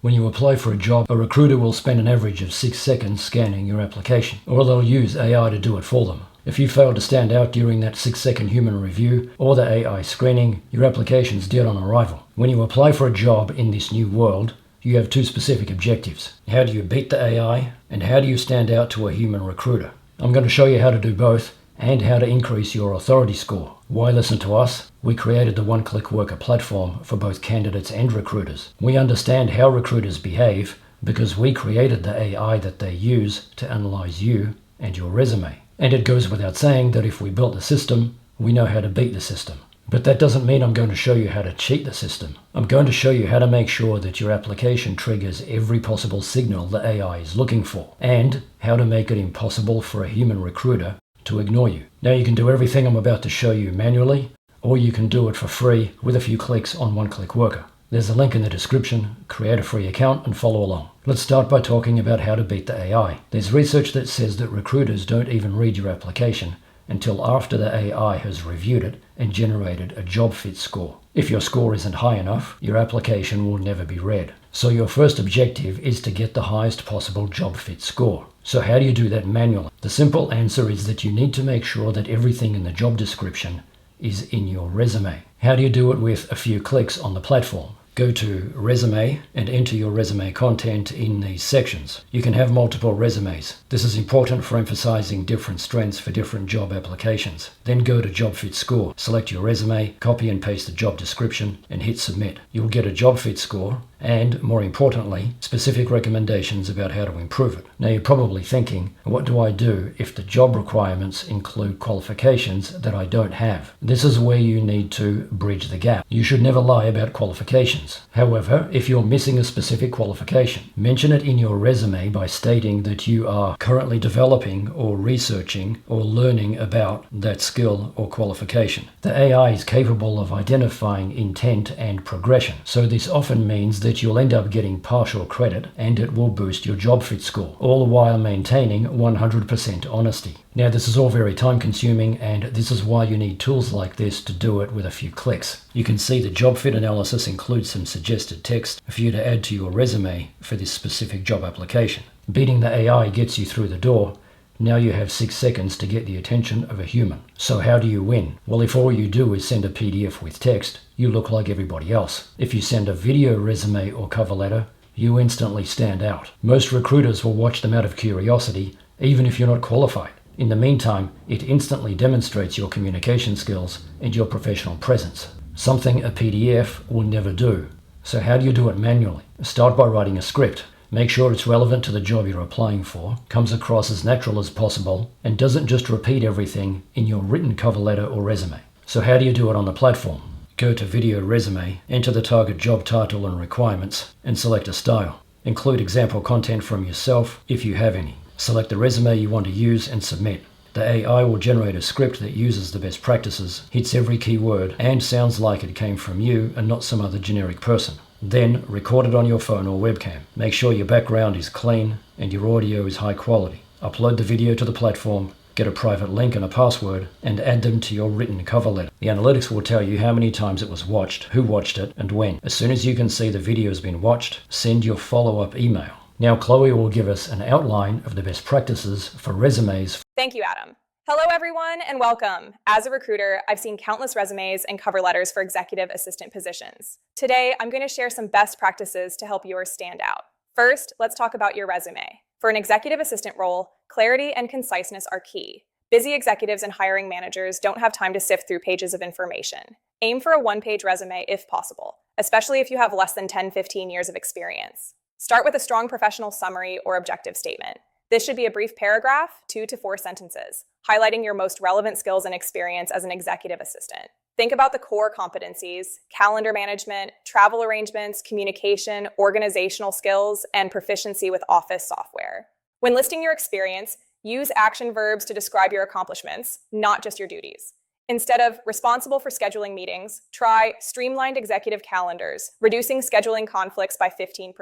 When you apply for a job, a recruiter will spend an average of 6 seconds scanning your application, or they'll use AI to do it for them. If you fail to stand out during that 6-second human review or the AI screening, your application's dead on arrival. When you apply for a job in this new world, you have two specific objectives. How do you beat the AI, and how do you stand out to a human recruiter? I'm going to show you how to do both and how to increase your authority score. Why listen to us? We created the one-click worker platform for both candidates and recruiters. We understand how recruiters behave because we created the AI that they use to analyze you and your resume. And it goes without saying that if we built the system, we know how to beat the system. But that doesn't mean I'm going to show you how to cheat the system. I'm going to show you how to make sure that your application triggers every possible signal the AI is looking for, and how to make it impossible for a human recruiter to ignore you. Now you can do everything I'm about to show you manually, or you can do it for free with a few clicks on One-Click Worker. There's a link in the description. Create a free account and follow along. Let's start by talking about how to beat the AI. There's research that says that recruiters don't even read your application until after the AI has reviewed it and generated a job fit score. If your score isn't high enough, your application will never be read. So your first objective is to get the highest possible job fit score. So how do you do that manually? The simple answer is that you need to make sure that everything in the job description is in your resume. How do you do it with a few clicks on the platform? Go to Resume and enter your resume content in these sections. You can have multiple resumes. This is important for emphasizing different strengths for different job applications. Then go to Job Fit Score. Select your resume, copy and paste the job description, and hit Submit. You'll get a job fit score and, more importantly, specific recommendations about how to improve it. Now you're probably thinking, what do I do if the job requirements include qualifications that I don't have? This is where you need to bridge the gap. You should never lie about qualifications. However, if you're missing a specific qualification, mention it in your resume by stating that you are currently developing or researching or learning about that skill or qualification. The AI is capable of identifying intent and progression, so this often means that you'll end up getting partial credit and it will boost your job fit score, all while maintaining 100% honesty. Now this is all very time consuming, and this is why you need tools like this to do it with a few clicks. You can see the job fit analysis includes some suggested text for you to add to your resume for this specific job application. Beating the AI gets you through the door. Now you have 6 seconds to get the attention of a human. So how do you win? Well, if all you do is send a PDF with text, you look like everybody else. If you send a video resume or cover letter, you instantly stand out. Most recruiters will watch them out of curiosity, even if you're not qualified. In the meantime, it instantly demonstrates your communication skills and your professional presence, something a PDF will never do. So how do you do it manually? Start by writing a script. Make sure it's relevant to the job you're applying for, comes across as natural as possible, and doesn't just repeat everything in your written cover letter or resume. So how do you do it on the platform? Go to Video Resume, enter the target job title and requirements, and select a style. Include example content from yourself if you have any. Select the resume you want to use and submit. The AI will generate a script that uses the best practices, hits every keyword, and sounds like it came from you and not some other generic person. Then record it on your phone or webcam. Make sure your background is clean and your audio is high quality. Upload the video to the platform, get a private link and a password, and add them to your written cover letter. The analytics will tell you how many times it was watched, who watched it, and when. As soon as you can see the video has been watched, send your follow-up email. Now Chloe will give us an outline of the best practices for resumes. Thank you, Adam. Hello, everyone, and welcome. As a recruiter, I've seen countless resumes and cover letters for executive assistant positions. Today, I'm going to share some best practices to help yours stand out. First, let's talk about your resume. For an executive assistant role, clarity and conciseness are key. Busy executives and hiring managers don't have time to sift through pages of information. Aim for a one-page resume if possible, especially if you have less than 10-15 years of experience. Start with a strong professional summary or objective statement. This should be a brief paragraph, 2 to 4 sentences, highlighting your most relevant skills and experience as an executive assistant. Think about the core competencies: calendar management, travel arrangements, communication, organizational skills, and proficiency with office software. When listing your experience, use action verbs to describe your accomplishments, not just your duties. Instead of responsible for scheduling meetings, try streamlined executive calendars, reducing scheduling conflicts by 15%.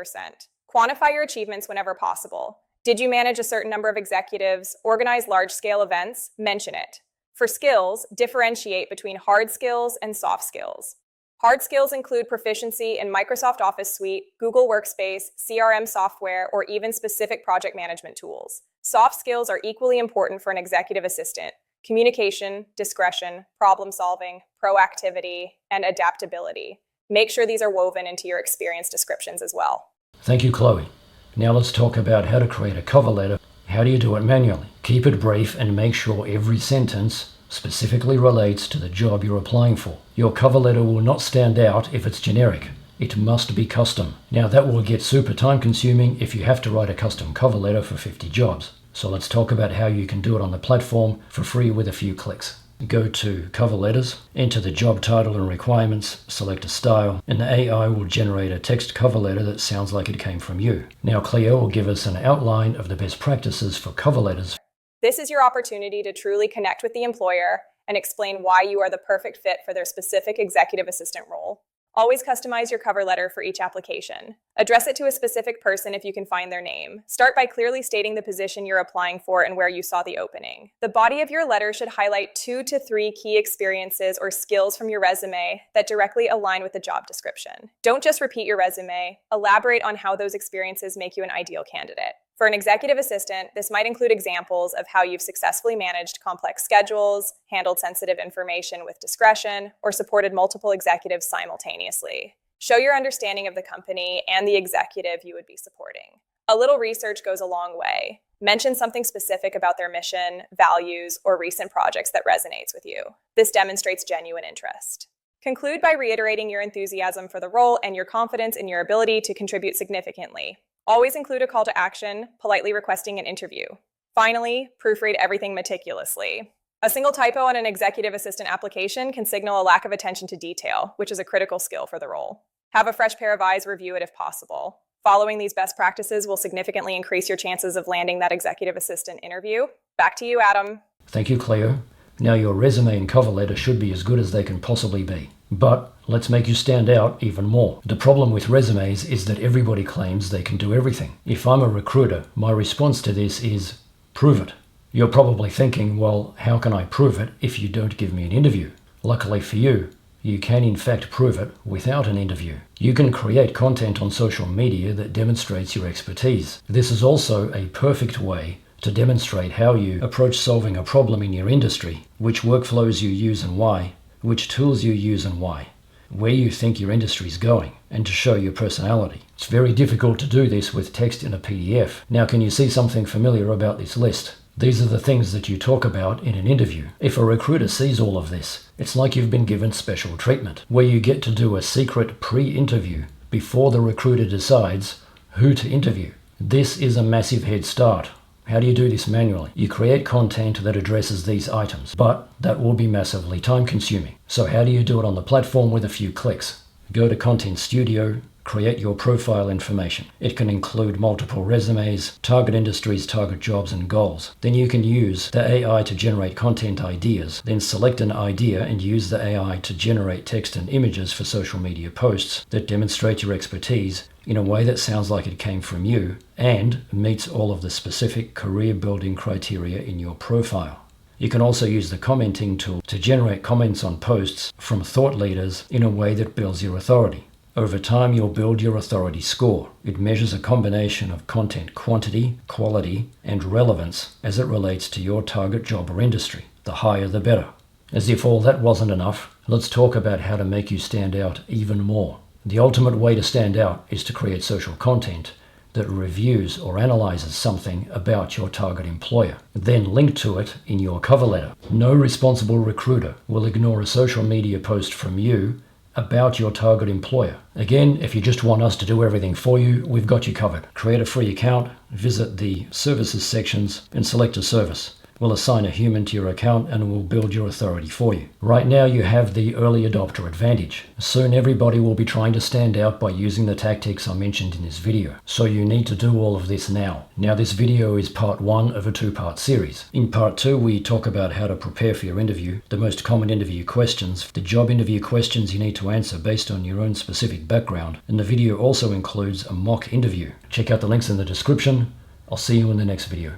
Quantify your achievements whenever possible. Did you manage a certain number of executives, organize large-scale events? Mention it. For skills, differentiate between hard skills and soft skills. Hard skills include proficiency in Microsoft Office Suite, Google Workspace, CRM software, or even specific project management tools. Soft skills are equally important for an executive assistant. Communication, discretion, problem solving, proactivity, and adaptability. Make sure these are woven into your experience descriptions as well. Thank you, Chloe. Now let's talk about how to create a cover letter. How do you do it manually? Keep it brief and make sure every sentence specifically relates to the job you're applying for. Your cover letter will not stand out if it's generic. It must be custom. Now that will get super time consuming if you have to write a custom cover letter for 50 jobs. So let's talk about how you can do it on the platform for free with a few clicks. Go to Cover Letters, enter the job title and requirements, select a style, and the AI will generate a text cover letter that sounds like it came from you. Now Cleo will give us an outline of the best practices for cover letters. This is your opportunity to truly connect with the employer and explain why you are the perfect fit for their specific executive assistant role. Always customize your cover letter for each application. Address it to a specific person if you can find their name. Start by clearly stating the position you're applying for and where you saw the opening. The body of your letter should highlight 2 to 3 key experiences or skills from your resume that directly align with the job description. Don't just repeat your resume. Elaborate on how those experiences make you an ideal candidate. For an executive assistant, this might include examples of how you've successfully managed complex schedules, handled sensitive information with discretion, or supported multiple executives simultaneously. Show your understanding of the company and the executive you would be supporting. A little research goes a long way. Mention something specific about their mission, values, or recent projects that resonates with you. This demonstrates genuine interest. Conclude by reiterating your enthusiasm for the role and your confidence in your ability to contribute significantly. Always include a call to action, politely requesting an interview. Finally, proofread everything meticulously. A single typo on an executive assistant application can signal a lack of attention to detail, which is a critical skill for the role. Have a fresh pair of eyes review it if possible. Following these best practices will significantly increase your chances of landing that executive assistant interview. Back to you, Adam. Thank you, Cleo. Now your resume and cover letter should be as good as they can possibly be. But let's make you stand out even more. The problem with resumes is that everybody claims they can do everything. If I'm a recruiter, my response to this is, prove it. You're probably thinking, well, how can I prove it if you don't give me an interview? Luckily for you, you can in fact prove it without an interview. You can create content on social media that demonstrates your expertise. This is also a perfect way to demonstrate how you approach solving a problem in your industry, which workflows you use and why, which tools you use and why, where you think your industry is going, and to show your personality. It's very difficult to do this with text in a PDF. Now, can you see something familiar about this list? These are the things that you talk about in an interview. If a recruiter sees all of this, it's like you've been given special treatment, where you get to do a secret pre-interview before the recruiter decides who to interview. This is a massive head start. How do you do this manually? You create content that addresses these items, but that will be massively time consuming. So how do you do it on the platform with a few clicks? Go to Content Studio, create your profile information. It can include multiple resumes, target industries, target jobs, and goals. Then you can use the AI to generate content ideas. Then select an idea and use the AI to generate text and images for social media posts that demonstrate your expertise in a way that sounds like it came from you and meets all of the specific career building criteria in your profile. You can also use the commenting tool to generate comments on posts from thought leaders in a way that builds your authority. Over time, you'll build your authority score. It measures a combination of content quantity, quality, and relevance as it relates to your target job or industry. The higher, the better. As if all that wasn't enough, let's talk about how to make you stand out even more. The ultimate way to stand out is to create social content that reviews or analyzes something about your target employer. Then link to it in your cover letter. No responsible recruiter will ignore a social media post from you about your target employer. Again, if you just want us to do everything for you, we've got you covered. Create a free account, visit the services sections, and select a service. We'll assign a human to your account and we'll build your authority for you. Right now you have the early adopter advantage. Soon everybody will be trying to stand out by using the tactics I mentioned in this video. So you need to do all of this now. Now this video is part 1 of a 2-part series. In part 2 we talk about how to prepare for your interview, the most common interview questions, the job interview questions you need to answer based on your own specific background, and the video also includes a mock interview. Check out the links in the description. I'll see you in the next video.